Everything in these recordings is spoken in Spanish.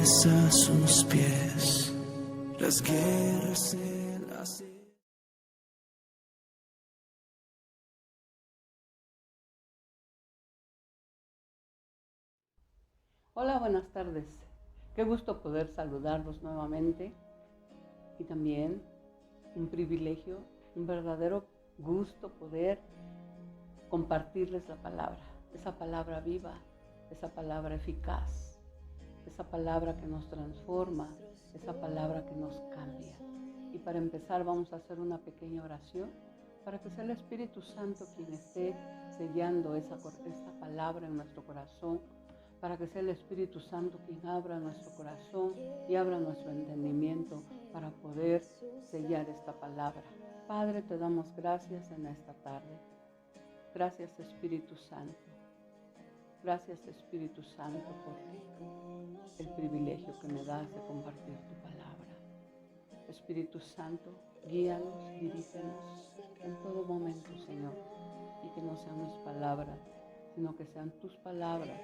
es a sus pies, las guerras Él hace. Hola, buenas tardes. Qué gusto poder saludarlos nuevamente y también un privilegio, un verdadero gusto poder compartirles la palabra, esa palabra viva, esa palabra eficaz, esa palabra que nos transforma, esa palabra que nos cambia. Y para empezar vamos a hacer una pequeña oración para que sea el Espíritu Santo quien esté sellando esta palabra en nuestro corazón, para que sea el Espíritu Santo quien abra nuestro corazón y abra nuestro entendimiento para poder sellar esta palabra. Padre, te damos gracias en esta tarde. Gracias, Espíritu Santo. Gracias, Espíritu Santo, por el privilegio que me das de compartir tu palabra. Espíritu Santo, guíanos, dirígenos en todo momento, Señor, y que no sean mis palabras, sino que sean tus palabras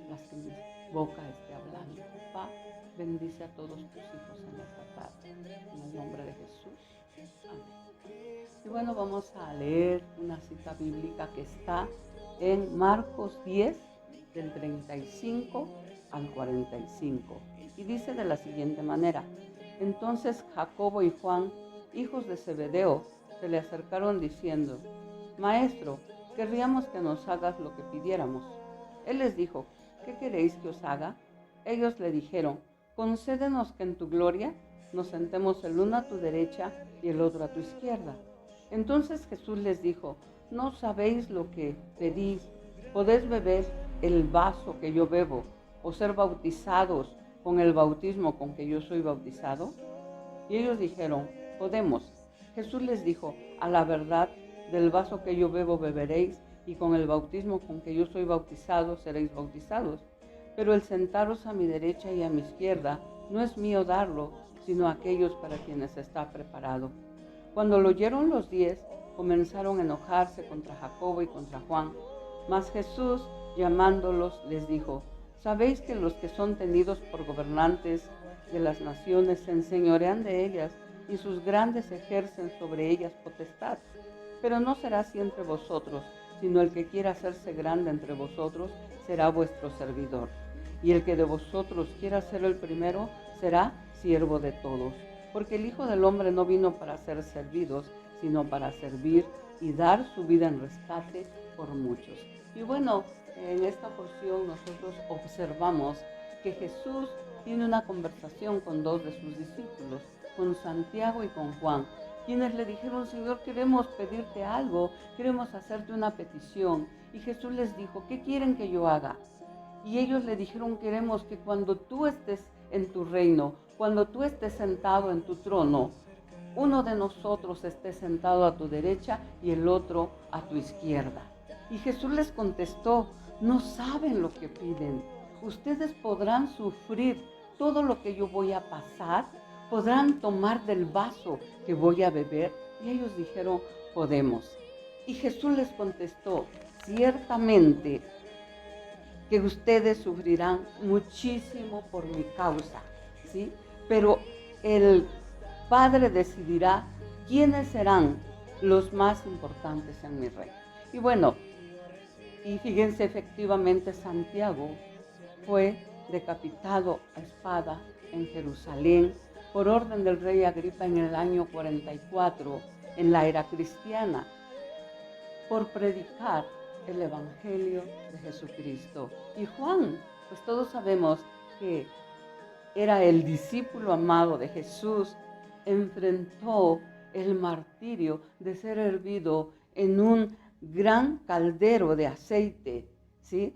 las que mi boca esté hablando. Papá, bendice a todos tus hijos en esta tarde. En el nombre de Jesús. Amén. Y bueno, vamos a leer una cita bíblica que está en Marcos 10, del 35 al 45. Y dice de la siguiente manera: entonces Jacobo y Juan, hijos de Zebedeo, se le acercaron diciendo: Maestro, querríamos que nos hagas lo que pidiéramos. Él les dijo: ¿qué queréis que os haga? Ellos le dijeron: concédenos que en tu gloria nos sentemos el uno a tu derecha y el otro a tu izquierda. Entonces Jesús les dijo: no sabéis lo que pedís. ¿Podéis beber el vaso que yo bebo o ser bautizados con el bautismo con que yo soy bautizado? Y ellos dijeron: podemos. Jesús les dijo: a la verdad, del vaso que yo bebo beberéis, y con el bautismo con que yo soy bautizado seréis bautizados. Pero el sentaros a mi derecha y a mi izquierda no es mío darlo, sino a aquellos para quienes está preparado. Cuando lo oyeron los 10, comenzaron a enojarse contra Jacobo y contra Juan. Mas Jesús, llamándolos, les dijo: ¿sabéis que los que son tenidos por gobernantes de las naciones se enseñorean de ellas, y sus grandes ejercen sobre ellas potestad? Pero no será así entre vosotros, sino el que quiera hacerse grande entre vosotros será vuestro servidor. Y el que de vosotros quiera ser el primero será siervo de todos. Porque el Hijo del Hombre no vino para ser servidos, sino para servir y dar su vida en rescate por muchos. Y bueno, en esta porción nosotros observamos que Jesús tiene una conversación con dos de sus discípulos, con Santiago y con Juan, quienes le dijeron: Señor, queremos pedirte algo, queremos hacerte una petición. Y Jesús les dijo: ¿qué quieren que yo haga? Y ellos le dijeron: queremos que cuando tú estés en tu reino, cuando tú estés sentado en tu trono, uno de nosotros esté sentado a tu derecha y el otro a tu izquierda. Y Jesús les contestó: no saben lo que piden. Ustedes podrán sufrir todo lo que yo voy a pasar, podrán tomar del vaso que voy a beber. Y ellos dijeron: podemos. Y Jesús les contestó: ciertamente que ustedes sufrirán muchísimo por mi causa, ¿sí? Pero el Padre decidirá quiénes serán los más importantes en mi reino. Y bueno, y fíjense, efectivamente Santiago fue decapitado a espada en Jerusalén por orden del rey Agripa en el año 44, en la era cristiana, por predicar el Evangelio de Jesucristo. Y Juan, pues todos sabemos que era el discípulo amado de Jesús, enfrentó el martirio de ser hervido en un gran caldero de aceite, ¿sí?,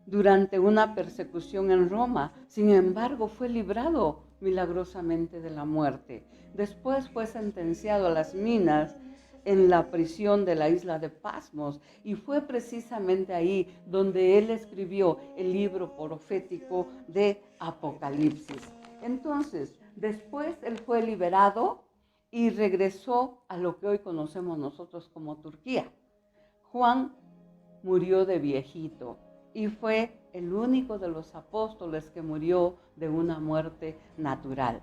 durante una persecución en Roma. Sin embargo, fue librado milagrosamente de la muerte. Después fue sentenciado a las minas en la prisión de la isla de Pasmos, y fue precisamente ahí donde él escribió el libro profético de Apocalipsis. Entonces, después él fue liberado y regresó a lo que hoy conocemos nosotros como Turquía. Juan murió de viejito y fue el único de los apóstoles que murió de una muerte natural.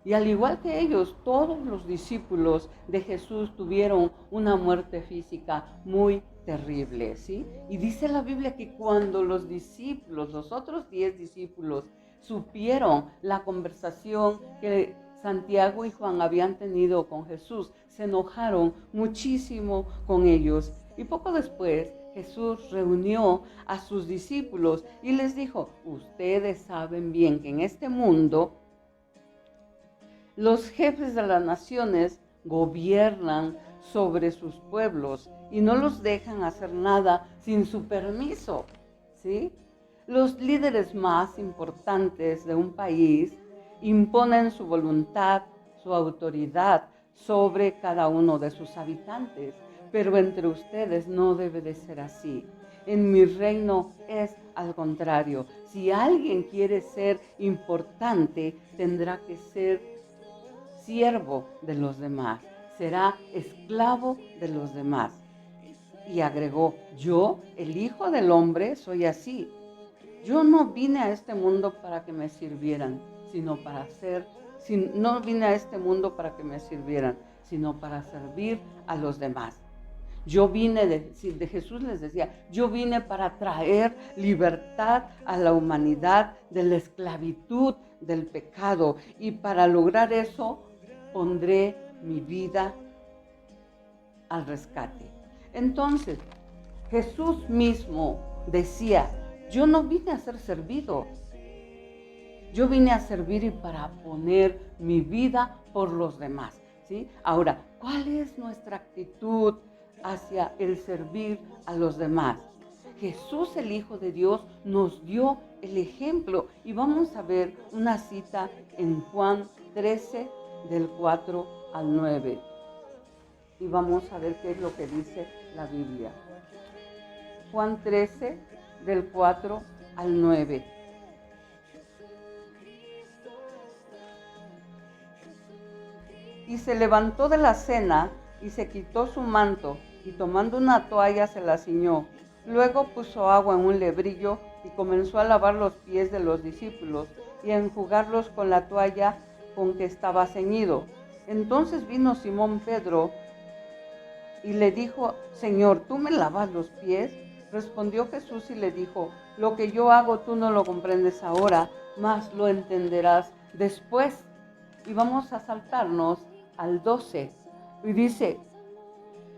Y al igual que ellos, todos los discípulos de Jesús tuvieron una muerte física muy terrible, ¿sí? Y dice la Biblia que cuando los discípulos, los otros 10 discípulos, supieron la conversación que Santiago y Juan habían tenido con Jesús, se enojaron muchísimo con ellos. Y poco después Jesús reunió a sus discípulos y les dijo: ustedes saben bien que en este mundo los jefes de las naciones gobiernan sobre sus pueblos y no los dejan hacer nada sin su permiso, ¿sí? Los líderes más importantes de un país imponen su voluntad, su autoridad sobre cada uno de sus habitantes, pero entre ustedes no debe de ser así. En mi reino es al contrario. Si alguien quiere ser importante, tendrá que ser siervo de los demás, será esclavo de los demás. Y agregó: yo, el Hijo del Hombre, soy así. Yo no vine a este mundo para que me sirvieran, no vine a este mundo para que me sirvieran, sino para servir a los demás. Yo vine, de Jesús les decía, yo vine para traer libertad a la humanidad de la esclavitud del pecado, y para lograr eso pondré mi vida al rescate. Entonces, Jesús mismo decía: yo no vine a ser servido, yo vine a servir y para poner mi vida por los demás, ¿sí? Ahora, ¿cuál es nuestra actitud hacia el servir a los demás? Jesús, el Hijo de Dios, nos dio el ejemplo, y vamos a ver una cita en Juan 13, del 4 al 9. Y vamos a ver qué es lo que dice la Biblia. Juan 13, del 4 al 9. Y se levantó de la cena y se quitó su manto, y tomando una toalla se la ciñó. Luego puso agua en un lebrillo y comenzó a lavar los pies de los discípulos y a enjugarlos con la toalla con que estaba ceñido. Entonces vino Simón Pedro y le dijo: Señor, ¿tú me lavas los pies? Respondió Jesús y le dijo: lo que yo hago tú no lo comprendes ahora, mas lo entenderás después. Y vamos a saltarnos al 12. Y dice: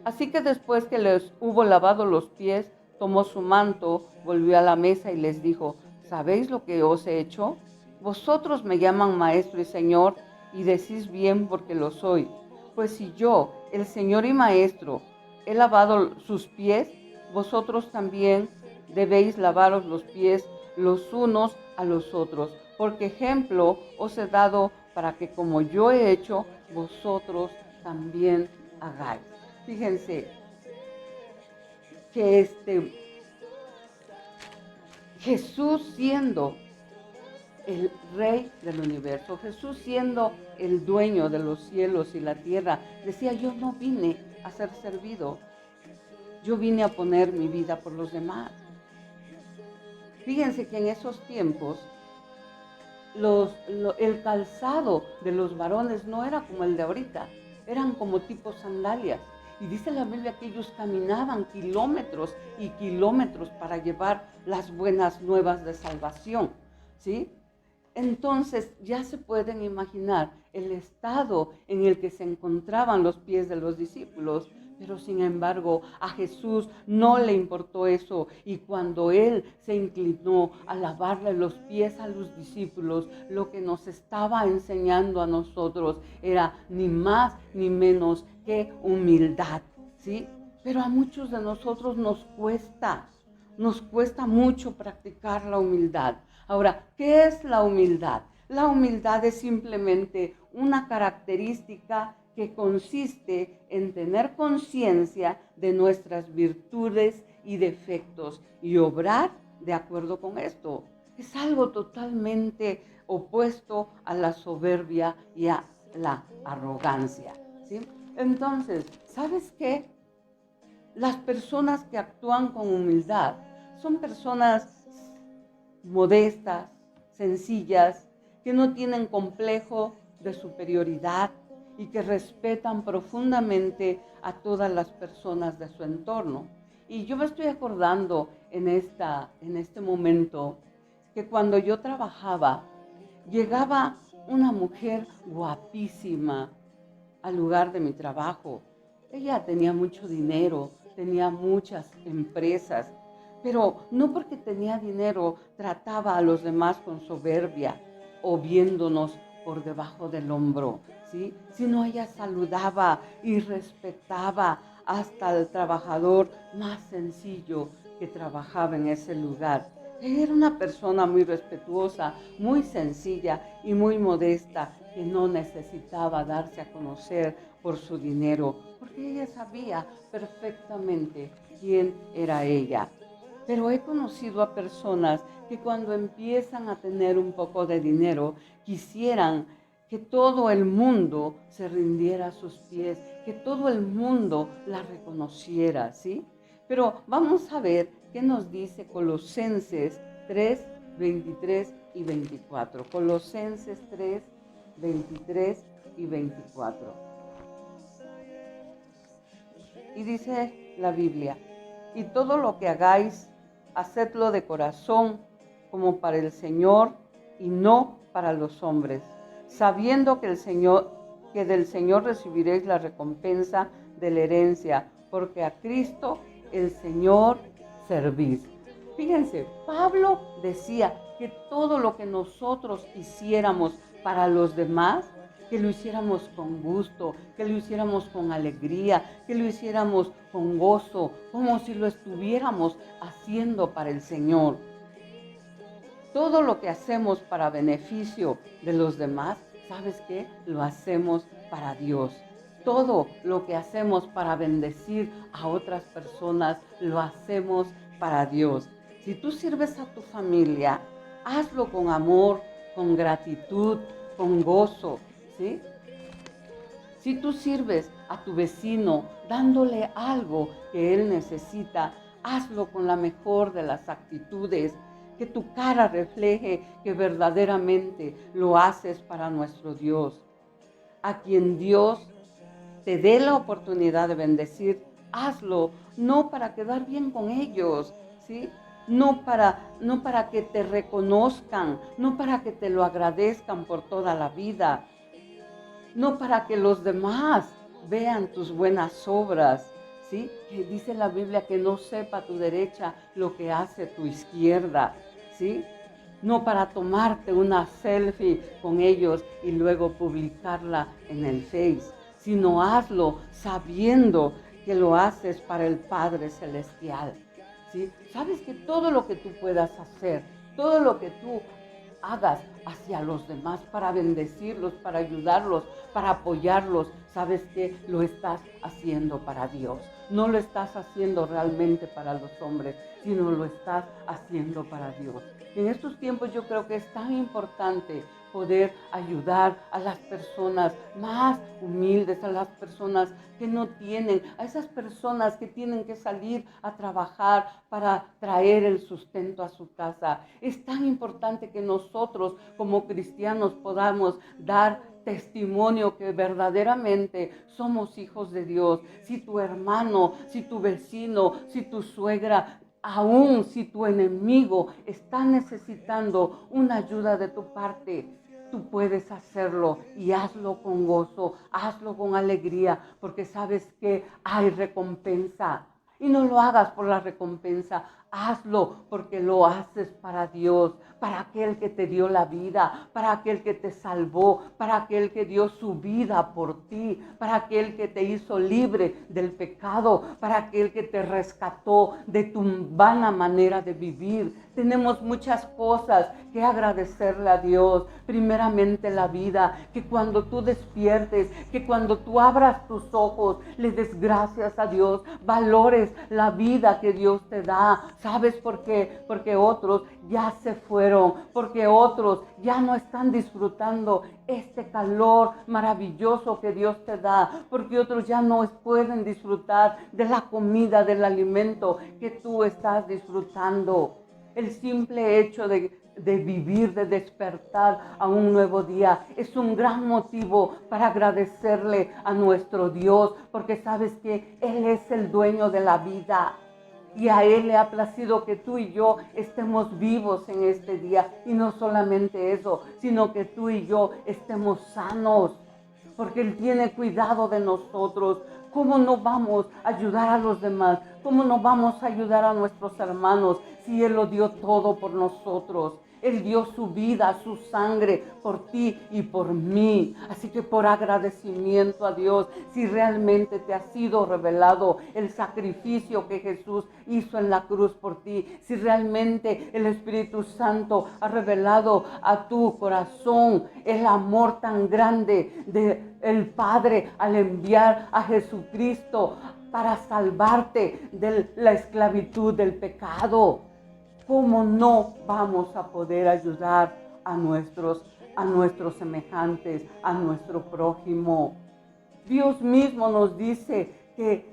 así que después que les hubo lavado los pies, tomó su manto, volvió a la mesa y les dijo: ¿sabéis lo que os he hecho? Vosotros me llaman maestro y señor, y decís bien porque lo soy. Pues si yo, el Señor y Maestro, he lavado sus pies, vosotros también debéis lavaros los pies los unos a los otros, porque ejemplo os he dado para que como yo he hecho, vosotros también hagáis. Fíjense que Jesús, siendo el Rey del universo, Jesús siendo el dueño de los cielos y la tierra, decía: yo no vine a ser servido, yo vine a poner mi vida por los demás. Fíjense que en esos tiempos el calzado de los varones no era como el de ahorita, eran como tipo sandalias. Y dice la Biblia que ellos caminaban kilómetros y kilómetros para llevar las buenas nuevas de salvación, ¿sí? Entonces ya se pueden imaginar el estado en el que se encontraban los pies de los discípulos, pero sin embargo a Jesús no le importó eso, y cuando Él se inclinó a lavarle los pies a los discípulos, lo que nos estaba enseñando a nosotros era ni más ni menos que humildad, ¿sí? Pero a muchos de nosotros nos cuesta mucho practicar la humildad. Ahora, ¿qué es la humildad? La humildad es simplemente una característica que consiste en tener conciencia de nuestras virtudes y defectos y obrar de acuerdo con esto. Es algo totalmente opuesto a la soberbia y a la arrogancia, ¿sí? Entonces, ¿sabes qué? Las personas que actúan con humildad son personas modestas, sencillas, que no tienen complejo de superioridad y que respetan profundamente a todas las personas de su entorno. Y yo me estoy acordando en este momento que cuando yo trabajaba, llegaba una mujer guapísima al lugar de mi trabajo. Ella tenía mucho dinero, tenía muchas empresas, pero no porque tenía dinero trataba a los demás con soberbia o viéndonos por debajo del hombro, ¿sí? Sino ella saludaba y respetaba hasta el trabajador más sencillo que trabajaba en ese lugar. Ella era una persona muy respetuosa, muy sencilla y muy modesta, que no necesitaba darse a conocer por su dinero, porque ella sabía perfectamente quién era ella. Pero he conocido a personas que cuando empiezan a tener un poco de dinero, quisieran que todo el mundo se rindiera a sus pies, que todo el mundo la reconociera, ¿sí? Pero vamos a ver qué nos dice Colosenses 3, 23 y 24. Colosenses 3, 23 y 24. Y dice la Biblia: y todo lo que hagáis, hacedlo de corazón, como para el Señor y no para los hombres, sabiendo que del Señor recibiréis la recompensa de la herencia, porque a Cristo el Señor servís. Fíjense, Pablo decía que todo lo que nosotros hiciéramos para los demás, que lo hiciéramos con gusto, que lo hiciéramos con alegría, que lo hiciéramos con gozo, como si lo estuviéramos haciendo para el Señor. Todo lo que hacemos para beneficio de los demás, ¿sabes qué? Lo hacemos para Dios. Todo lo que hacemos para bendecir a otras personas, lo hacemos para Dios. Si tú sirves a tu familia, hazlo con amor, con gratitud, con gozo, ¿sí? Si tú sirves a tu vecino dándole algo que él necesita, hazlo con la mejor de las actitudes. Que tu cara refleje que verdaderamente lo haces para nuestro Dios. A quien Dios te dé la oportunidad de bendecir, hazlo, no para quedar bien con ellos, ¿sí? No para que te reconozcan, no para que te lo agradezcan por toda la vida, no para que los demás vean tus buenas obras, ¿sí? Que dice la Biblia que no sepa tu derecha lo que hace tu izquierda, ¿sí? No para tomarte una selfie con ellos y luego publicarla en el Face, sino hazlo sabiendo que lo haces para el Padre Celestial, ¿sí? Sabes que todo lo que tú puedas hacer, todo lo que tú hagas hacia los demás para bendecirlos, para ayudarlos, para apoyarlos, sabes que lo estás haciendo para Dios. No lo estás haciendo realmente para los hombres, sino lo estás haciendo para Dios. En estos tiempos yo creo que es tan importante poder ayudar a las personas más humildes, a las personas que no tienen, a esas personas que tienen que salir a trabajar para traer el sustento a su casa. Es tan importante que nosotros como cristianos podamos dar testimonio que verdaderamente somos hijos de Dios. Si tu hermano, si tu vecino, si tu suegra, aún si tu enemigo está necesitando una ayuda de tu parte, tú puedes hacerlo y hazlo con gozo, hazlo con alegría, porque sabes que hay recompensa. Y no lo hagas por la recompensa, hazlo porque lo haces para Dios, para aquel que te dio la vida, para aquel que te salvó, para aquel que dio su vida por ti, para aquel que te hizo libre del pecado, para aquel que te rescató de tu vana manera de vivir. Tenemos muchas cosas que agradecerle a Dios. Primeramente la vida, que cuando tú despiertes, que cuando tú abras tus ojos, le des gracias a Dios, valores la vida que Dios te da. ¿Sabes por qué? Porque otros ya se fueron, porque otros ya no están disfrutando este calor maravilloso que Dios te da, porque otros ya no pueden disfrutar de la comida, del alimento que tú estás disfrutando. El simple hecho de vivir, de despertar a un nuevo día, es un gran motivo para agradecerle a nuestro Dios, porque sabes que Él es el dueño de la vida. Y a Él le ha placido que tú y yo estemos vivos en este día. Y no solamente eso, sino que tú y yo estemos sanos, porque Él tiene cuidado de nosotros. ¿Cómo no vamos a ayudar a los demás? ¿Cómo no vamos a ayudar a nuestros hermanos si Él lo dio todo por nosotros? Él dio su vida, su sangre por ti y por mí. Así que por agradecimiento a Dios, si realmente te ha sido revelado el sacrificio que Jesús hizo en la cruz por ti, si realmente el Espíritu Santo ha revelado a tu corazón el amor tan grande del Padre al enviar a Jesucristo para salvarte de la esclavitud del pecado, ¿cómo no vamos a poder ayudar a nuestros semejantes, a nuestro prójimo? Dios mismo nos dice que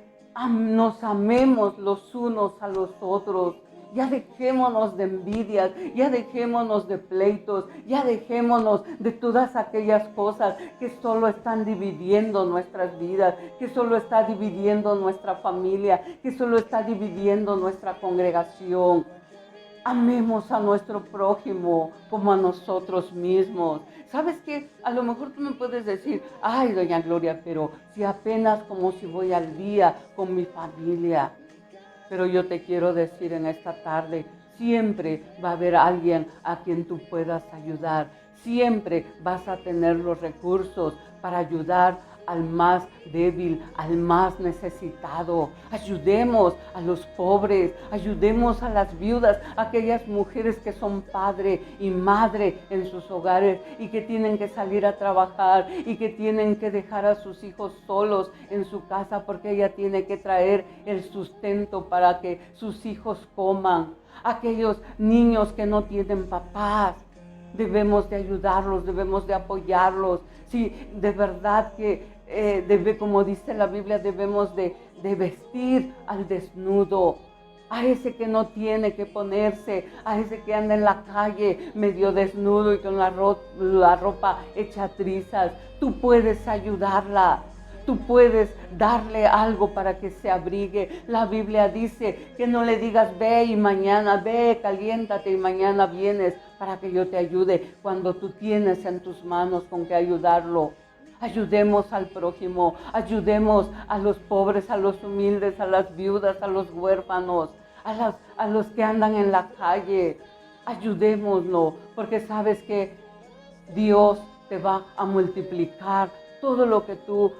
nos amemos los unos a los otros. Ya dejémonos de envidias, ya dejémonos de pleitos, ya dejémonos de todas aquellas cosas que solo están dividiendo nuestras vidas, que solo está dividiendo nuestra familia, que solo está dividiendo nuestra congregación. Amemos a nuestro prójimo como a nosotros mismos. ¿Sabes qué? A lo mejor tú me puedes decir, ay, doña Gloria, pero si apenas como si voy al día con mi familia. Pero yo te quiero decir en esta tarde, siempre va a haber alguien a quien tú puedas ayudar. Siempre vas a tener los recursos para ayudar al más débil, al más necesitado. Ayudemos a los pobres, ayudemos a las viudas, a aquellas mujeres que son padre y madre en sus hogares y que tienen que salir a trabajar y que tienen que dejar a sus hijos solos en su casa porque ella tiene que traer el sustento para que sus hijos coman. Aquellos niños que no tienen papás, debemos de ayudarlos, debemos de apoyarlos. Sí, de verdad que como dice la Biblia, debemos de vestir al desnudo, a ese que no tiene que ponerse, a ese que anda en la calle medio desnudo y con la ropa hecha trizas. Tú puedes ayudarla. Tú puedes darle algo para que se abrigue. La Biblia dice que no le digas ve y mañana, ve, caliéntate y mañana vienes para que yo te ayude, cuando tú tienes en tus manos con qué ayudarlo. Ayudemos al prójimo, ayudemos a los pobres, a los humildes, a las viudas, a los huérfanos, a los que andan en la calle. Ayudémoslo, porque sabes que Dios te va a multiplicar todo lo que tú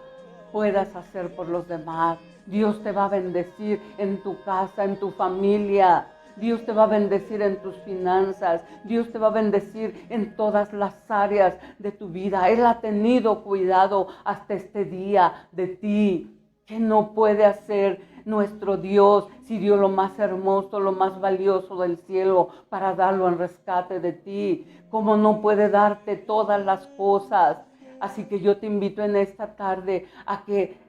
puedas hacer por los demás. Dios te va a bendecir en tu casa, en tu familia. Dios te va a bendecir en tus finanzas. Dios te va a bendecir en todas las áreas de tu vida. Él ha tenido cuidado hasta este día de ti. ¿Qué no puede hacer nuestro Dios si dio lo más hermoso, lo más valioso del cielo para darlo en rescate de ti? ¿Cómo no puede darte todas las cosas? Así que yo te invito en esta tarde a que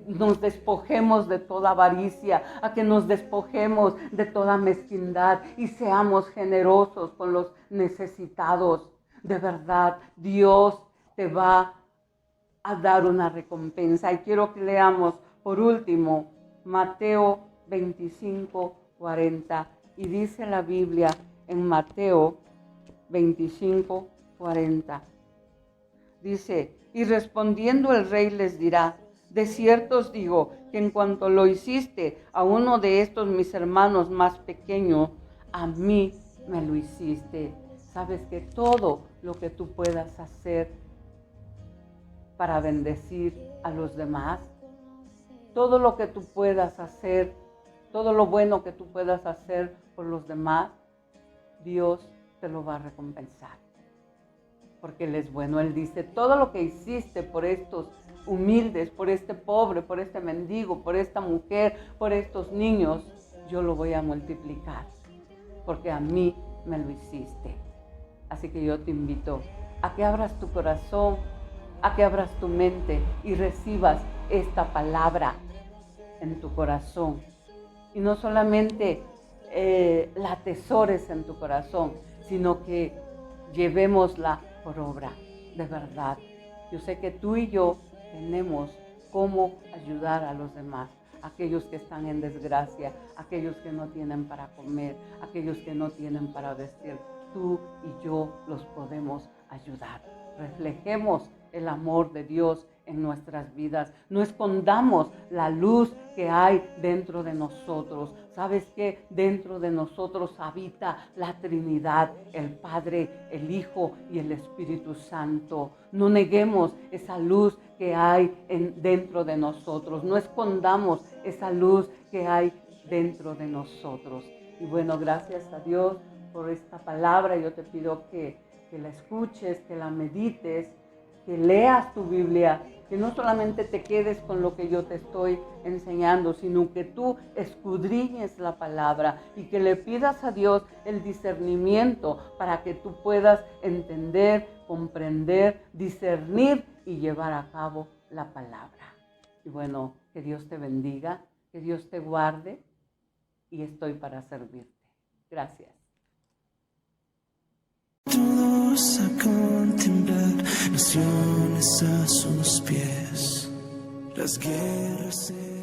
nos despojemos de toda avaricia, a que nos despojemos de toda mezquindad y seamos generosos con los necesitados. De verdad, Dios te va a dar una recompensa. Y quiero que leamos por último Mateo 25:40. Y dice la Biblia en Mateo 25:40. Dice, y respondiendo el rey les dirá, de cierto os digo que en cuanto lo hiciste a uno de estos mis hermanos más pequeños, a mí me lo hiciste. Sabes que todo lo que tú puedas hacer para bendecir a los demás, todo lo que tú puedas hacer, todo lo bueno que tú puedas hacer por los demás, Dios te lo va a recompensar. Porque Él es bueno. Él dice, todo lo que hiciste por estos humildes, por este pobre, por este mendigo, por esta mujer, por estos niños, yo lo voy a multiplicar, porque a mí me lo hiciste. Así que yo te invito a que abras tu corazón, a que abras tu mente y recibas esta palabra en tu corazón. Y no solamente la atesores en tu corazón, sino que llevémosla por obra, de verdad. Yo sé que tú y yo tenemos cómo ayudar a los demás, aquellos que están en desgracia, aquellos que no tienen para comer, aquellos que no tienen para vestir. Tú y yo los podemos ayudar. Reflejemos el amor de Dios en nuestras vidas. No escondamos la luz que hay dentro de nosotros. ¿Sabes qué? Dentro de nosotros habita la Trinidad, el Padre, el Hijo y el Espíritu Santo. No neguemos esa luz que hay dentro de nosotros. No escondamos esa luz que hay dentro de nosotros. Y bueno, gracias a Dios por esta palabra. Yo te pido que la escuches, que la medites, que leas tu Biblia, que no solamente te quedes con lo que yo te estoy enseñando, sino que tú escudriñes la palabra y que le pidas a Dios el discernimiento para que tú puedas entender, comprender, discernir y llevar a cabo la palabra. Y bueno, que Dios te bendiga, que Dios te guarde y estoy para servirte. Gracias. Todos a contemplar naciones a sus pies, las guerras se